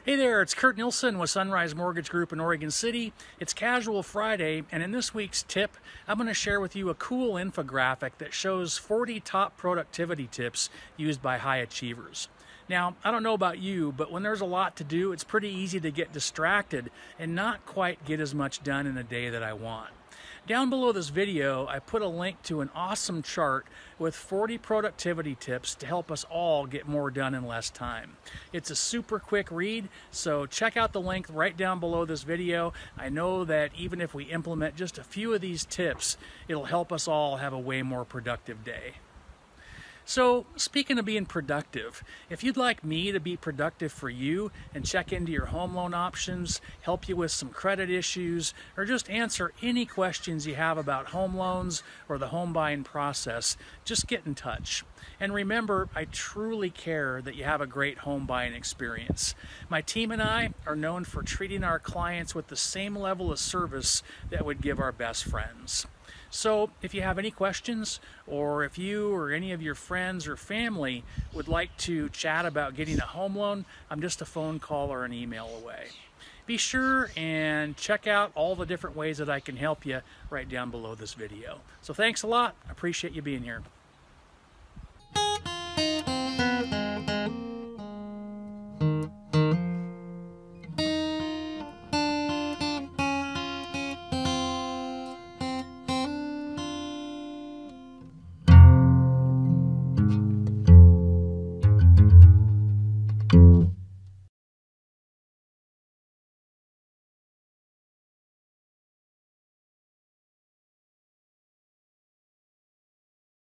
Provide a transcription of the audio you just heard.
Hey there, it's Kurt Nilsen with Sunrise Mortgage Group in Oregon City. It's Casual Friday, and in this week's tip, I'm going to share with you a cool infographic that shows 40 top productivity tips used by high achievers. Now, I don't know about you, but when there's a lot to do, it's pretty easy to get distracted and not quite get as much done in a day that I want. Down below this video, I put a link to an awesome chart with 40 productivity tips to help us all get more done in less time. It's a super quick read, so check out the link right down below this video. I know that even if we implement just a few of these tips, it'll help us all have a way more productive day. So, speaking of being productive, if you'd like me to be productive for you and check into your home loan options, help you with some credit issues, or just answer any questions you have about home loans or the home buying process, just get in touch. And remember, I truly care that you have a great home buying experience. My team and I are known for treating our clients with the same level of service that would give our best friends. So if you have any questions, or if you or any of your friends or family would like to chat about getting a home loan, I'm just a phone call or an email away. Be sure and check out all the different ways that I can help you right down below this video. So thanks a lot. I appreciate you being here.